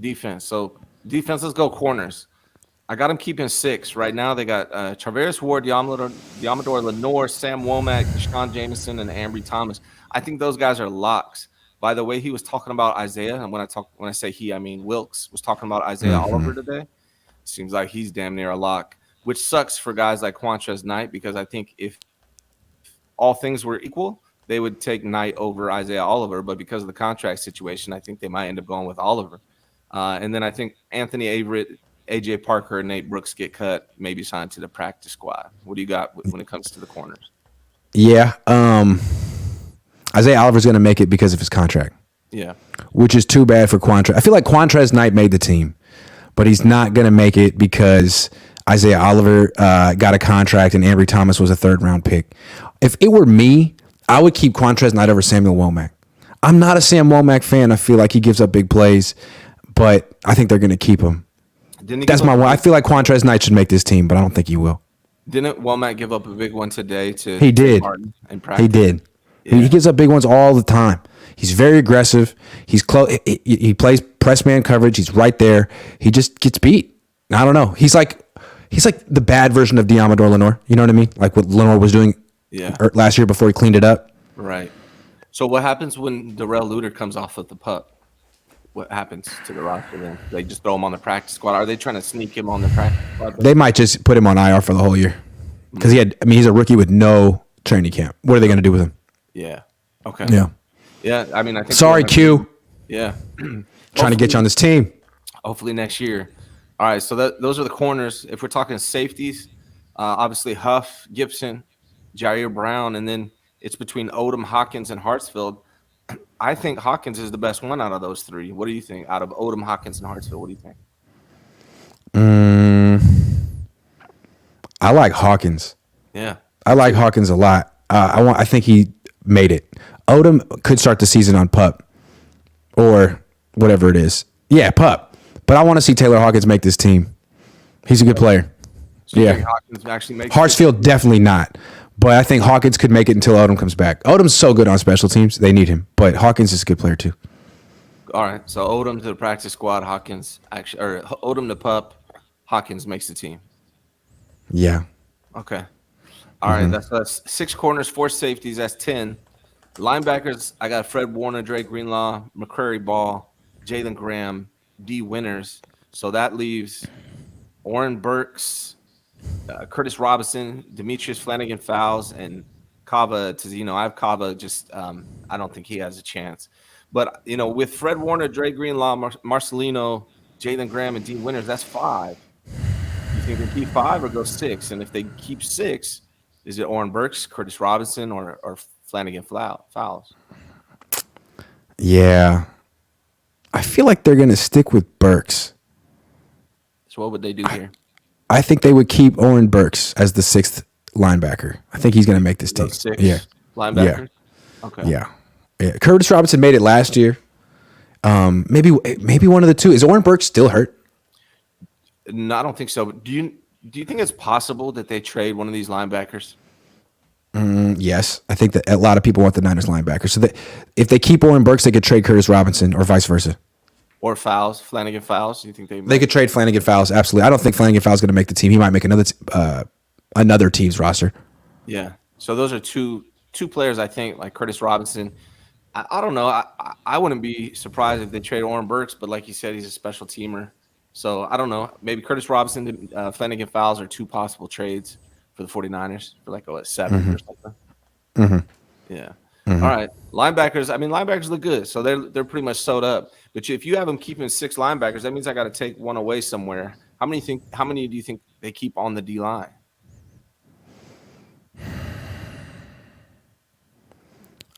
Defense. So defense. Let's go corners. I got them keeping six right now. They got Traveris Ward, Diamador Lenore, Sam Womack, Deshaun Jameson, and Ambry Thomas. I think those guys are locks. By the way, he was talking about Isaiah, and when I say he, I mean Wilkes was talking about Isaiah Mm-hmm. Oliver today. Seems like he's damn near a lock, which sucks for guys like Quantrez Knight because I think if all things were equal, they would take Knight over Isaiah Oliver. But because of the contract situation, I think they might end up going with Oliver. And then I think Anthony Averett, AJ Parker, and Nate Brooks get cut, maybe signed to the practice squad. What do you got when it comes to the corners? Yeah. Isaiah Oliver's going to make it because of his contract, Yeah. which is too bad for Quantrez. I feel like Quantrez Knight made the team, but he's not going to make it because Isaiah Oliver got a contract and Ambry Thomas was a third-round pick. If it were me, I would keep Quantrez Knight over Samuel Womack. I'm not a Sam Womack fan. I feel like he gives up big plays, but I think they're going to keep him. That's my one. I feel like Quantrez Knight should make this team, but I don't think he will. Didn't Womack give up a big one today to He did. Martin in practice? He did. Yeah. He gives up big ones all the time. He's very aggressive. He's close. He plays press man coverage. He's right there. He just gets beat. I don't know. He's like the bad version of Diamador Lenore. You know what I mean? Like what Lenore was doing last year before he cleaned it up. Right. So what happens when Darrell Luter comes off of the pup? What happens to the roster then? They just throw him on the practice squad. Are they trying to sneak him on the practice squad? They might just put him on IR for the whole year because he's a rookie with no training camp. What are they going to do with him? Yeah. Okay. Yeah. Yeah. I mean, I think. Sorry, Q. Yeah. Trying to get you on this team. Hopefully next year. All right. So those are the corners. If we're talking safeties, obviously Huff, Gibson, Jair Brown, and then it's between Odom, Hawkins, and Hartsfield. I think Hawkins is the best one out of those three. What do you think? Out of Odom, Hawkins, and Hartsfield, what do you think? I like Hawkins. Yeah. I like Hawkins a lot. I think he made it. Odom could start the season on PUP or whatever it is. Yeah, PUP. But I want to see Taylor Hawkins make this team. He's a good player. So you Yeah. think Hawkins actually makes Hartsfield definitely not. But I think Hawkins could make it until Odom comes back. Odom's so good on special teams. They need him. But Hawkins is a good player too. All right. So Odom to the practice squad, Hawkins actually, or Odom to PUP, Hawkins makes the team. Yeah. Okay. All right. That's 6 corners, 4 safeties. That's 10. Linebackers, I got Fred Warner, Drake Greenlaw, McCrary Ball, Jalen Graham, D. Winners. So that leaves Oren Burks, Curtis Robinson, Demetrius Flanagan Fowles, and Kava Tizino. I have Kava just I don't think he has a chance. But, with Fred Warner, Drake Greenlaw, Marcelino, Jalen Graham, and D. Winners, that's 5. You think they keep 5 or go 6? And if they keep 6, is it Oren Burks, Curtis Robinson, or Flanagan Fowles? Yeah. I feel like they're going to stick with Burks. So what would they do here? I think they would keep Oren Burks as the 6th linebacker. I think he's going to make this team. 6 Yeah. linebackers? Okay. Yeah. Curtis Robinson made it last year. Maybe one of the two. Is Oren Burks still hurt? No, I don't think so. But do you think it's possible that they trade one of these linebackers? Yes. I think that a lot of people want the Niners linebacker. So that if they keep Oren Burks, they could trade Curtis Robinson or vice versa. Or Fowles, Flanagan Fowles? Do you think They could trade Flanagan Fowles. Absolutely. I don't think Flanagan Fowles is going to make the team. He might make another team's roster. Yeah. So those are two players, I think, like Curtis Robinson. I don't know. I wouldn't be surprised if they trade Oren Burks, but like you said, he's a special teamer. So I don't know. Maybe Curtis Robinson, Flanagan Fowles are 2 possible trades for the 49ers for like 7 or something. Yeah. All right. Linebackers. I mean, linebackers look good, so they're pretty much sewed up. But if you have them keeping 6 linebackers, that means I got to take one away somewhere. How many do you think they keep on the D line?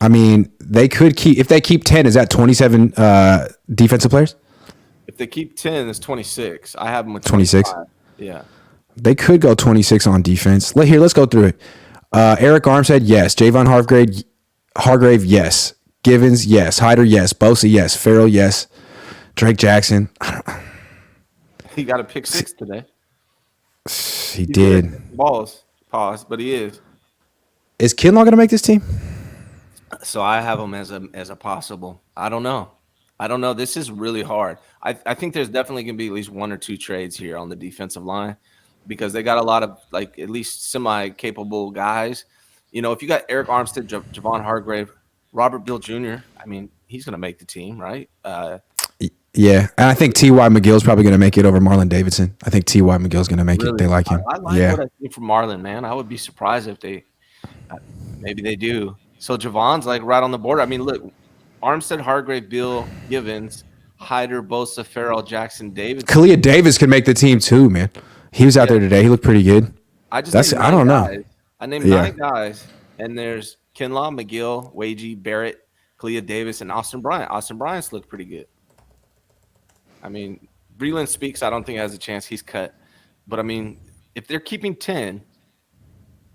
I mean, they could keep, if they keep 10, is that 27 defensive players? If they keep 10, it's 26. I have them with 26. Yeah. They could go 26 on defense. Let's go through it. Eric Armstead, yes. Javon Hargrave, yes. Givens, yes. Hyder, yes. Bosa, yes. Farrell, yes. Drake Jackson. He got a pick 6 today. He did. Balls. Pause, but he is. Is Kinlaw going to make this team? So I have him as a possible. I don't know. I don't know. This is really hard. I think there's definitely going to be at least one or two trades here on the defensive line because they got a lot of like at least semi-capable guys. You know, if you got Eric Armstead, Javon Hargrave, Robert Bill Jr., I mean, he's going to make the team, right? Yeah, and I think T.Y. McGill's probably going to make it over Marlon Davidson. I think T.Y. McGill's going to make it. They like him. I like what I see from Marlon, man. I would be surprised if they maybe they do. So Javon's like right on the border. I mean, look, Armstead, Hargrave, Bill, Givens, Hyder, Bosa, Farrell, Jackson, Davis. Kalia Davis could make the team too, man. He was out there today. He looked pretty good. I don't know. I named 9 guys, and there's Kinlaw, McGill, Wagee, Barrett, Kalia Davis, and Austin Bryant. Austin Bryant's looked pretty good. I mean, Breland Speaks, I don't think has a chance. He's cut. But, I mean, if they're keeping 10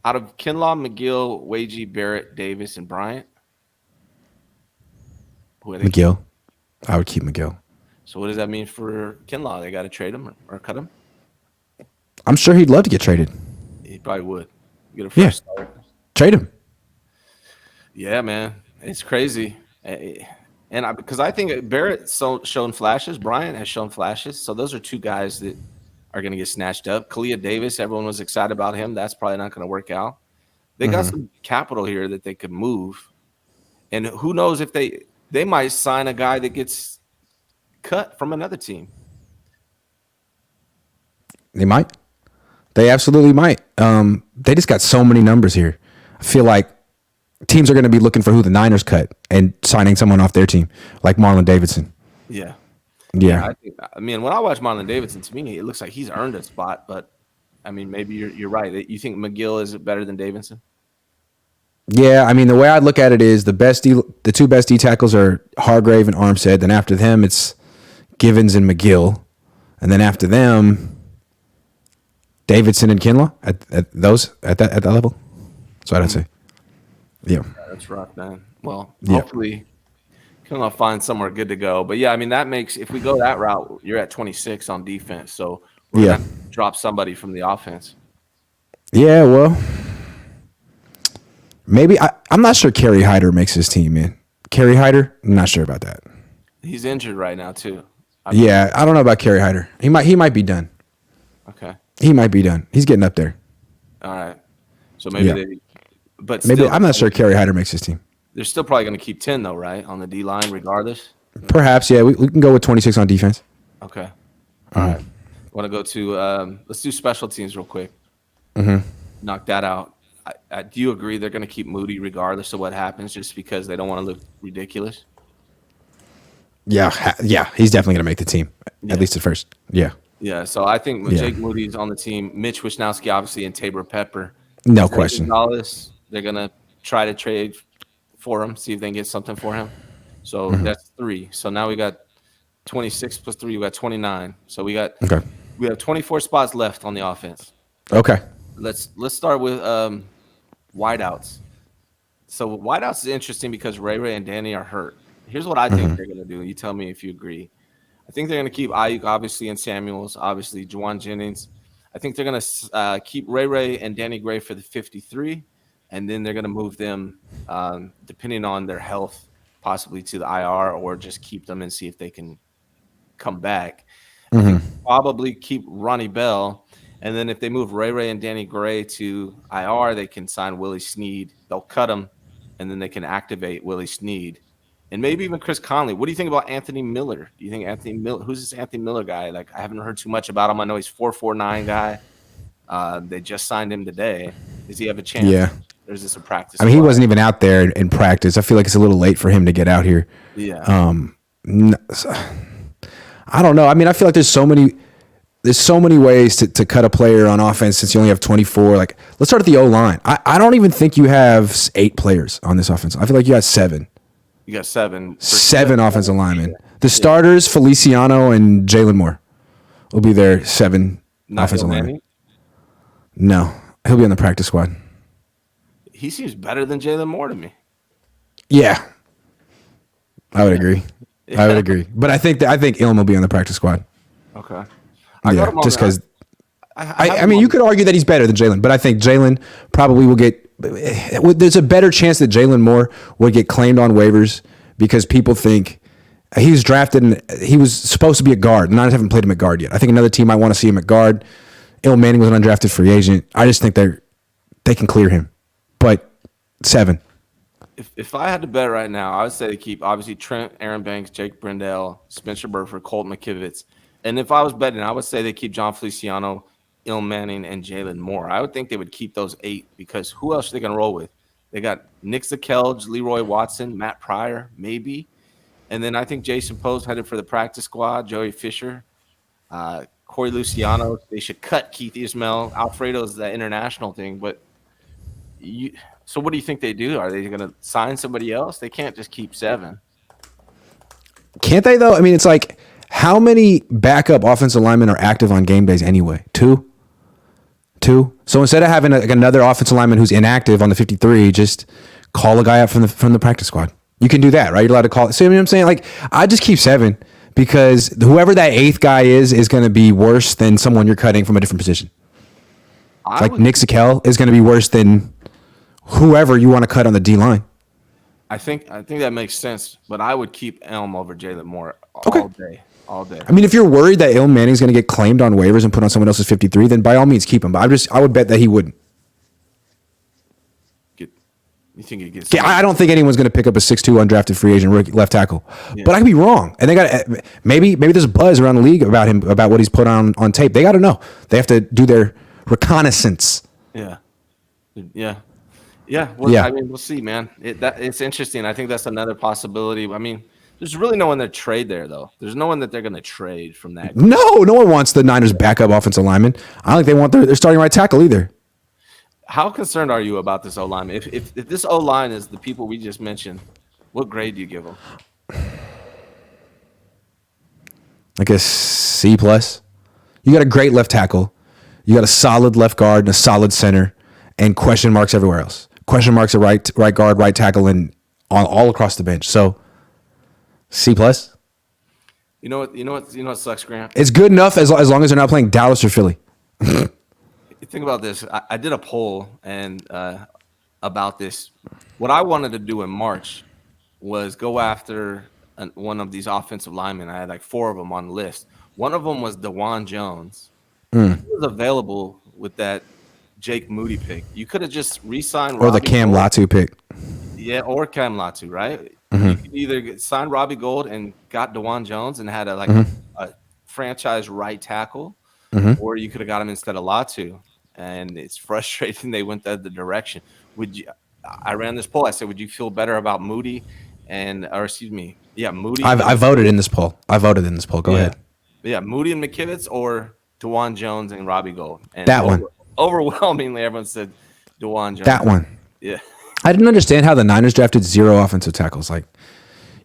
out of Kinlaw, McGill, Wagee, Barrett, Davis, and Bryant, McGill. I would keep McGill. So what does that mean for Kinlaw? They got to trade him or cut him? I'm sure he'd love to get traded. He probably would. Get a fresh start. Trade him. Yeah, man. It's crazy. And because I think Barrett's shown flashes. Bryant has shown flashes. So those are two guys that are going to get snatched up. Kalia Davis, everyone was excited about him. That's probably not going to work out. They got some capital here that they could move. And who knows if they might sign a guy that gets cut from another team. They might. They absolutely might. They just got so many numbers here. I feel like teams are going to be looking for who the Niners cut and signing someone off their team, like Marlon Davidson. Yeah. Yeah. I mean, when I watch Marlon Davidson, to me, it looks like he's earned a spot. But, I mean, maybe you're right. You think McGill is better than Davidson? Yeah, I mean, the way I look at it is the two best D tackles are Hargrave and Armstead. Then after them, it's Givens and McGill. And then after them, Davidson and Kinlaw at that level. That's what I'd say. Yeah. That's rough, man. Well, hopefully Kinlaw finds somewhere good to go. But, yeah, I mean, that makes – if we go that route, you're at 26 on defense. So we're going to drop somebody from the offense. Yeah, well – maybe I'm not sure Kerry Hyder makes his team, man. Kerry Hyder, I'm not sure about that. He's injured right now too. I don't know about Kerry Hyder. He might be done. Okay. He might be done. He's getting up there. All right. So maybe but maybe still, I'm not sure Kerry Hyder makes his team. They're still probably going to keep 10 though, right? On the D line regardless. Perhaps, yeah. We can go with 26 on defense. Okay. All right. Want to go to let's do special teams real quick. Knock that out. Do you agree they're going to keep Moody regardless of what happens just because they don't want to look ridiculous? Yeah, he's definitely going to make the team, at least at first. Yeah. Yeah, so I think Jake Moody's on the team. Mitch Wisnowski, obviously, and Tabor Pepper. No question. Gonzalez, they're going to try to trade for him, see if they can get something for him. So that's 3. So now we got 26 plus 3. We got 29. So we have 24 spots left on the offense. Okay. Let's start with wideouts. So wideouts is interesting because Ray and Danny are hurt. Here's what I think they're going to do. You tell me if you agree. I think they're going to keep Ayuk, obviously, and Samuels, obviously, Juwan Jennings. I think they're going to keep Ray and Danny Gray for the 53, and then they're going to move them, depending on their health, possibly to the IR or just keep them and see if they can come back. I think probably keep Ronnie Bell. And then if they move Ray and Danny Gray to IR, they can sign Willie Snead. They'll cut him, and then they can activate Willie Snead. And maybe even Chris Conley. What do you think about Anthony Miller? Do you think Anthony Miller – who's this Anthony Miller guy? Like, I haven't heard too much about him. I know he's 4'9" guy. They just signed him today. Does he have a chance? Yeah. There's this a practice. I mean, he wasn't even out there in practice. I feel like it's a little late for him to get out here. Yeah. I don't know. I mean, I feel like there's so many ways to cut a player on offense since you only have 24. Like, let's start at the O-line. I don't even think you have 8 players on this offense. I feel like you got 7. You got 7. 7 offensive linemen. The starters, Feliciano and Jalen Moore, will be their 7 offensive linemen. No, he'll be on the practice squad. He seems better than Jalen Moore to me. Yeah, I would agree. I would agree. But I think Ilm will be on the practice squad. Okay. Just because. I mean, you could argue that he's better than Jalen, but I think Jalen probably will get. There's a better chance that Jalen Moore would get claimed on waivers because people think He was drafted and he was supposed to be a guard. The Niners haven't played him at guard yet. I think another team might want to see him at guard. Il Manning was an undrafted free agent. I just think they can clear him. But 7. If I had to bet right now, I would say to keep obviously Trent, Aaron Banks, Jake Brendel, Spencer Burford, Colt McKivitz. And if I was betting, I would say they keep John Feliciano, Il Manning, and Jalen Moore. I would think they would keep those 8 because who else are they going to roll with? They got Nick Zakelj, Leroy Watson, Matt Pryor, maybe. And then I think Jason Poe's headed for the practice squad, Joey Fisher, Corey Luciano. They should cut Keith Ismail. Alfredo's the international thing. But so what do you think they do? Are they going to sign somebody else? They can't just keep 7. Can't they, though? I mean, it's like, how many backup offensive linemen are active on game days anyway? 2? So instead of having another offensive lineman who's inactive on the 53, just call a guy up from the practice squad. You can do that, right? You're allowed to call it. So you know what I'm saying? Like, I just keep 7 because whoever that 8th guy is going to be worse than someone you're cutting from a different position. Nick Zakelj is going to be worse than whoever you want to cut on the D line. I think that makes sense, but I would keep Elm over Jalen Moore all day. I mean, if you're worried that Il Manning's going to get claimed on waivers and put on someone else's 53, then by all means keep him. But I would bet that he wouldn't. You think he gets? Yeah, I don't think anyone's going to pick up a 6'2" undrafted free agent rookie left tackle. Yeah. But I could be wrong. And they got maybe there's buzz around the league about him, about what he's put on tape. They got to know. They have to do their reconnaissance. Yeah. Well, I mean, we'll see, man. It's interesting. I think that's another possibility. I mean, there's really no one to trade there, though. There's no one that they're going to trade from that group. No one wants the Niners' backup offensive lineman. I don't think they want their starting right tackle either. How concerned are you about this O-line? If this O-line is the people we just mentioned, what grade do you give them? Like a C+. You got a great left tackle. You got a solid left guard and a solid center, and question marks everywhere else. Question marks at right guard, right tackle, and all across the bench. So C+. You know what sucks, Grant? It's good enough as long as they're not playing Dallas or Philly. Think about this. I did a poll and about this. What I wanted to do in March was go after one of these offensive linemen. I had like 4 of them on the list. One of them was DeJuan Jones. He was available with that Jake Moody pick. You could have just re-signed or the Cam Latu pick. Yeah, or Cam Latu, right? Mm-hmm. You could either sign Robbie Gould and got DeJuan Jones and had a franchise right tackle, or you could have got him instead of Latu. And it's frustrating they went that the direction. I ran this poll. I said, would you feel better about Moody Moody? I voted in this poll. Go ahead. Yeah, Moody and McKivitz or DeJuan Jones and Robbie Gould. And that one. Overwhelmingly, everyone said DeJuan Jones. That one. Yeah. I didn't understand how the Niners drafted 0 offensive tackles. Like,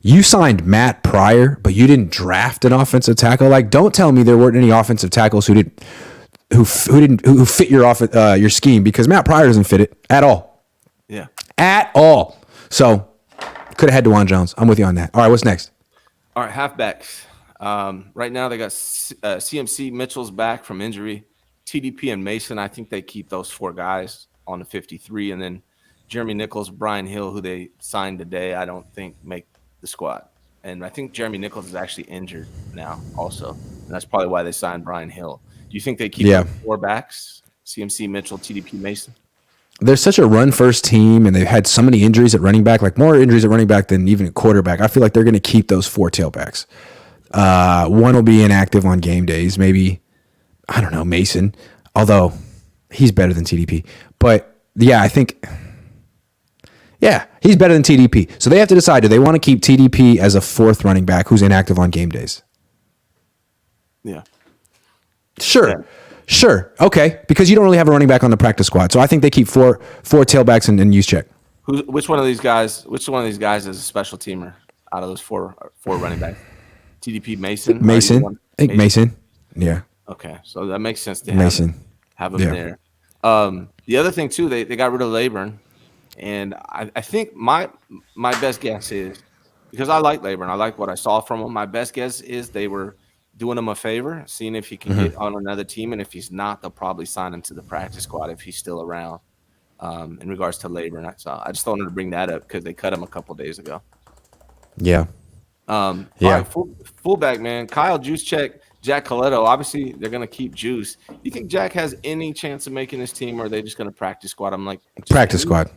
you signed Matt Pryor, but you didn't draft an offensive tackle. Like, don't tell me there weren't any offensive tackles who fit your scheme, because Matt Pryor doesn't fit it at all. Yeah. At all. So could have had DeJuan Jones. I'm with you on that. All right, what's next? All right, halfbacks. Right now they got CMC Mitchell's back from injury. TDP and Mason, I think they keep those 4 guys on the 53. And then Jeremy Nichols, Brian Hill, who they signed today, I don't think make the squad. And I think Jeremy Nichols is actually injured now also. And that's probably why they signed Brian Hill. Do you think they keep 4 backs? CMC, Mitchell, TDP, Mason? They're such a run-first team, and they've had so many injuries at running back, like more injuries at running back than even at quarterback. I feel like they're going to keep those 4 tailbacks. One will be inactive on game days. Maybe, I don't know, Mason, although he's better than TDP. But, yeah, I think, he's better than TDP. So they have to decide, do they want to keep TDP as a 4th running back who's inactive on game days? Yeah. Sure. Okay. Because you don't really have a running back on the practice squad. So I think they keep four tailbacks and use check. Which one of these guys is a special teamer out of those four running backs? TDP, Mason? I think Mason. Yeah. Okay. So that makes sense to have him there. The other thing too, they got rid of Laburn. And I think my best guess is, because I like Laburn, I like what I saw from him. My best guess is they were doing him a favor, seeing if he can get on another team, and if he's not, they'll probably sign him to the practice squad if he's still around. In regards to Laburn, I just wanted to bring that up because they cut him a couple days ago. Yeah. All Yeah. right, fullback, man. Kyle Juszczyk, Jack Coletto. Obviously, they're going to keep Juice. You think Jack has any chance of making this team, or are they just going to practice squad? I'm like, just Practice any. squad.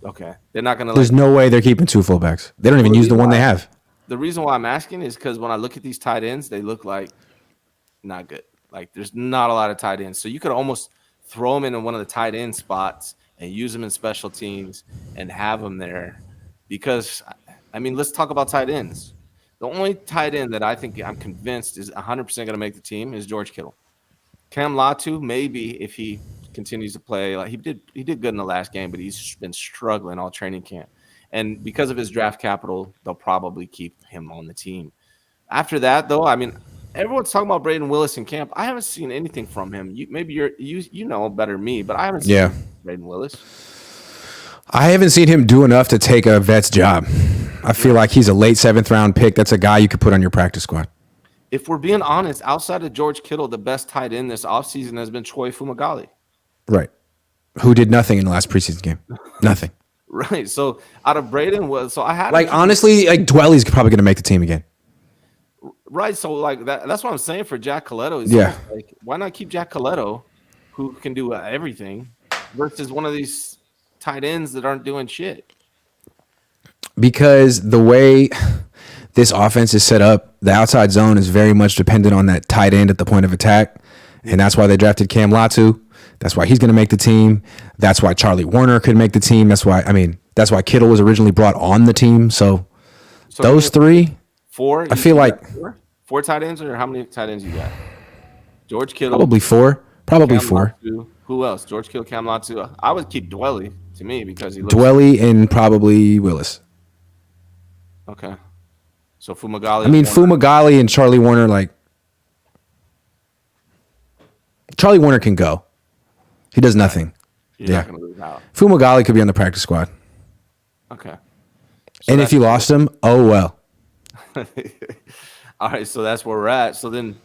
Okay, they're not going to There's like. no way they're keeping two fullbacks. They don't Well, even use the one they have. the reason why I'm asking is because when I look at these tight ends, they look like not good. Like there's not a lot of tight ends, so you could almost throw them in one of the tight end spots and use them in special teams and have them there. Because I mean, let's talk about tight ends. The only tight end that I think I'm convinced is 100% going to make the team is George Kittle. Cam Latu, maybe if he continues to play like he did good in the last game, but he's been struggling all training camp. And because of his draft capital, they'll probably keep him on the team. After that, though, I mean, everyone's talking about Braden Willis in camp. I haven't seen anything from him. You know better than me, but I haven't seen Yeah. Braden Willis. I haven't seen him do enough to take a vet's job. I feel like he's a late 7th round pick. That's a guy you could put on your practice squad. If we're being honest, outside of George Kittle, the best tight end this offseason has been Troy Fumagalli. Right. Who did nothing in the last preseason game. Nothing. Right. So out of Braden was so I had Like, honestly, like Dwelly's probably going to make the team again. right. So like that's what I'm saying for Jack Coletto. Is Yeah. like why not keep Jack Coletto, who can do everything, versus one of these tight ends that aren't doing shit. Because the way this offense is set up, the outside zone is very much dependent on that tight end at the point of attack. And that's why they drafted Cam Latu. That's why he's going to make the team. That's why Charlie Warner could make the team. That's why Kittle was originally brought on the team. So those three, four. I feel like four tight ends, or how many tight ends you got? George Kittle, probably four. Probably Cam four. Latu. Who else? George Kittle, Cam Latu. I would keep Dwelly to me because he looks Dwelly and probably Willis. okay. So Fumagalli. I mean, Fumagalli and Charlie Warner, like, Charlie Warner can go. He does nothing. You're not going to lose out. Fumagalli could be on the practice squad. Okay. And if you lost him, oh well. All right, so that's where we're at. So then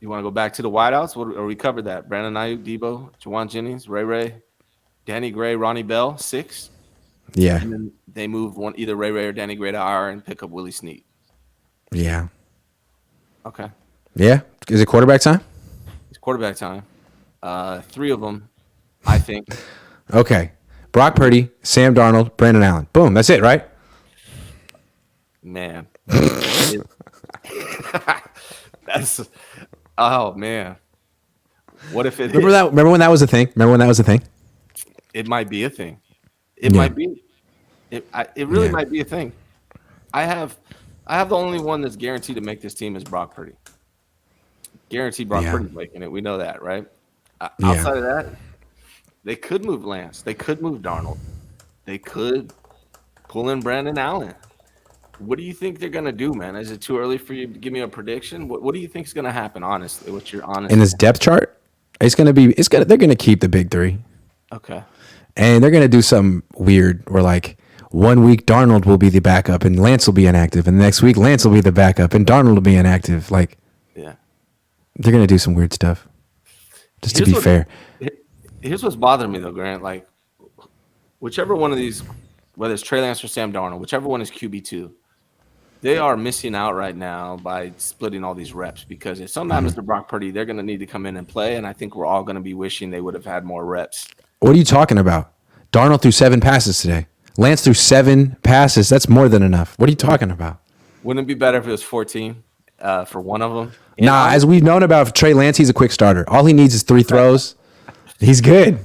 you want to go back to the wideouts? Or we covered that? Brandon Ayuk, Debo, Juwan Jennings, Ray, Danny Gray, Ronnie Bell, 6. Yeah. And then they move either Ray or Danny Gray to IR and pick up Willie Snead. Yeah. Okay. Yeah. Is it quarterback time? It's quarterback time. 3 of them, I think. Okay. Brock Purdy, Sam Darnold, Brandon Allen. Boom. That's it, right? Man. That's man. What if it Remember when that was a thing? It might be a thing. It might be. It really might be a thing. I have the only one that's guaranteed to make this team is Brock Purdy. Guaranteed Brock Purdy's making it. We know that, right? Outside of that, they could move Lance. They could move Darnold. They could pull in Brandon Allen. What do you think they're gonna do, man? Is it too early for you to give me a prediction? What do you think is gonna happen? Honestly, what's your honest? In this depth chart, they're gonna keep the big 3. Okay. And they're gonna do something weird where, like, 1 week Darnold will be the backup and Lance will be inactive, and the next week Lance will be the backup and Darnold will be inactive. Like, yeah, they're gonna do some weird stuff. Just to be fair. Here's what's bothering me though, Grant. Like, whichever one of these, whether it's Trey Lance or Sam Darnold, whichever one is QB2, they are missing out right now by splitting all these reps, because if something happens to Brock Purdy, they're going to need to come in and play, and I think we're all going to be wishing they would have had more reps. What are you talking about? Darnold threw 7 passes today. Lance threw 7 passes. That's more than enough. What are you talking about? Wouldn't it be better if it was 14 for one of them? Nah, as we've known about Trey Lance, he's a quick starter. All he needs is 3 throws. He's good.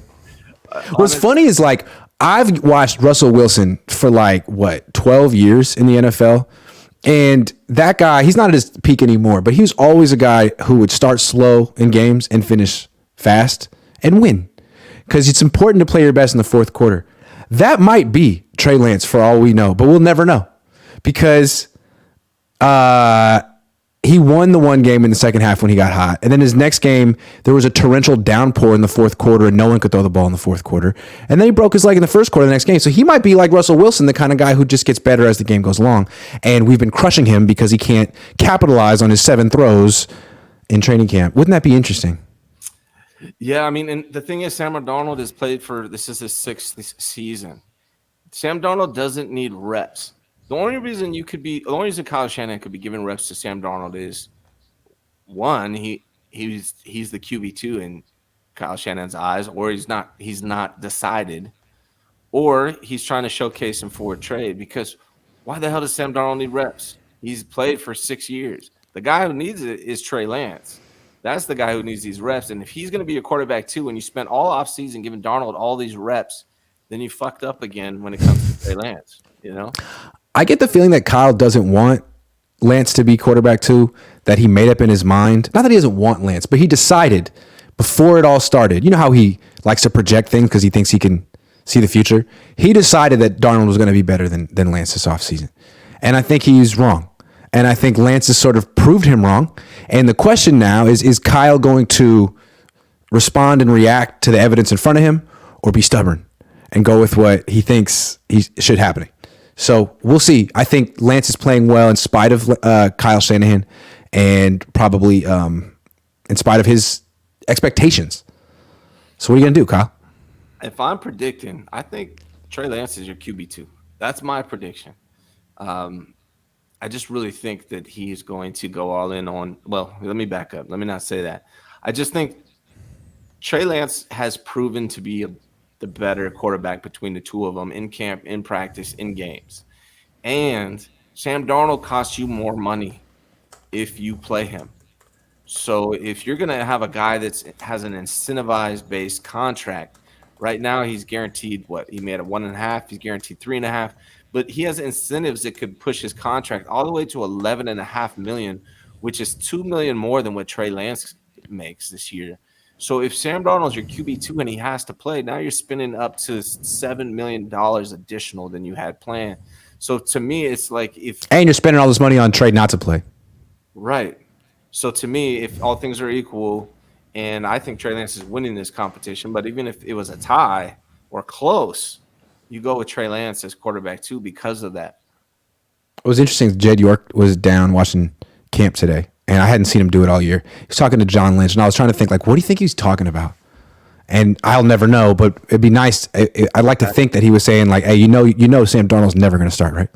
What's funny is, like, I've watched Russell Wilson for 12 years in the NFL. And that guy, he's not at his peak anymore, but he was always a guy who would start slow in games and finish fast and win. Because it's important to play your best in the fourth quarter. That might be Trey Lance for all we know, but we'll never know. Because he won the one game in the second half when he got hot. And then his next game, there was a torrential downpour in the fourth quarter and no one could throw the ball in the fourth quarter. And then he broke his leg in the first quarter of the next game. So he might be like Russell Wilson, the kind of guy who just gets better as the game goes along. And we've been crushing him because he can't capitalize on his 7 throws in training camp. Wouldn't that be interesting? Yeah, I mean, and the thing is, Sam Darnold has played this is his 6th season. Sam Darnold doesn't need reps. The only reason Kyle Shanahan could be giving reps to Sam Darnold is one, he's the QB2 in Kyle Shanahan's eyes, or he's not decided, or he's trying to showcase him for a trade. Because why the hell does Sam Darnold need reps? He's played for 6 years. The guy who needs it is Trey Lance. That's the guy who needs these reps. And if he's going to be a quarterback too, and you spent all offseason giving Darnold all these reps, then you fucked up again when it comes to Trey Lance. You know? I get the feeling that Kyle doesn't want Lance to be quarterback too, that he made up in his mind. Not that he doesn't want Lance, but he decided before it all started. You know how he likes to project things because he thinks he can see the future? He decided that Darnold was going to be better than Lance this offseason. And I think he's wrong. And I think Lance has sort of proved him wrong. And the question now is Kyle going to respond and react to the evidence in front of him, or be stubborn and go with what he thinks should happen? So we'll see. I think Lance is playing well in spite of Kyle Shanahan, and probably in spite of his expectations. So what are you going to do, Kyle? If I'm predicting, I think Trey Lance is your QB2. That's my prediction. I just really think that he's going to go all in on. Well, let me back up. Let me not say that. I just think Trey Lance has proven to be the better quarterback between the two of them in camp, in practice, in games. And Sam Darnold costs you more money if you play him. So if you're going to have a guy that has an incentivized based contract, right now he's guaranteed what? He made a 1.5. He's guaranteed 3.5. But he has incentives that could push his contract all the way to $11.5 million, which is $2 million more than what Trey Lance makes this year. So if Sam Darnold's your QB2 and he has to play, now you're spending up to $7 million additional than you had planned. So to me, it's like and you're spending all this money on Trey not to play. Right. So to me, if all things are equal, and I think Trey Lance is winning this competition, but even if it was a tie or close, you go with Trey Lance as quarterback too because of that. It was interesting. Jed York was down watching camp today, and I hadn't seen him do it all year. He was talking to John Lynch, and I was trying to think, like, what do you think he's talking about? And I'll never know, but it'd be nice. I'd like to think that he was saying, like, hey, you know, Sam Darnold's never going to start, right?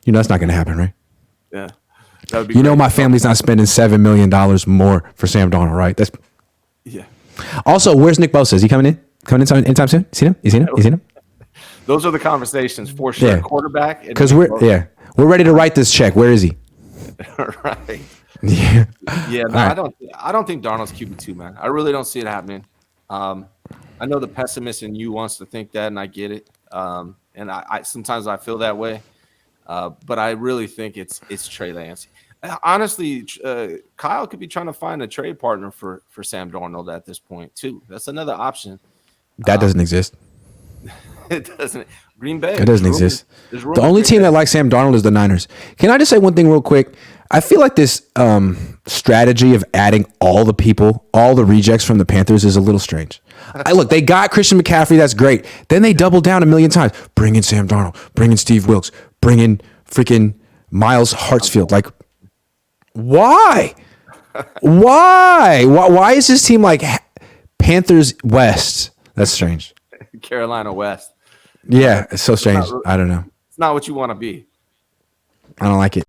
You know, that's not going to happen, right? Yeah. That would be you know, great. my family's not spending $7 million more for Sam Darnold, right? That's Yeah. Also, where's Nick Bosa? Is he coming in? Coming in anytime soon? You seen him? Those are the conversations for sure. Yeah. Quarterback. Because we're ready to write this check. Where is he? Right. Yeah. Yeah. No, right. I don't think Darnold's QB2, man. I really don't see it happening. I know the pessimist in you wants to think that, and I get it. And I sometimes I feel that way. But I really think it's Trey Lance. Honestly, Kyle could be trying to find a trade partner for Sam Darnold at this point too. That's another option. That doesn't exist. It doesn't. Green Bay. It doesn't exist. The only team that likes Sam Darnold is the Niners. Can I just say one thing real quick? I feel like this strategy of adding all the people, all the rejects from the Panthers is a little strange. Look, they got Christian McCaffrey. That's great. Then they doubled down a million times. Bring in Sam Darnold. Bring in Steve Wilkes. Bring in freaking Miles Hartsfield. Like, why? Why is this team like Panthers West? That's strange. Carolina West. Yeah, it's so strange. I don't know. It's not what you want to be. I don't like it.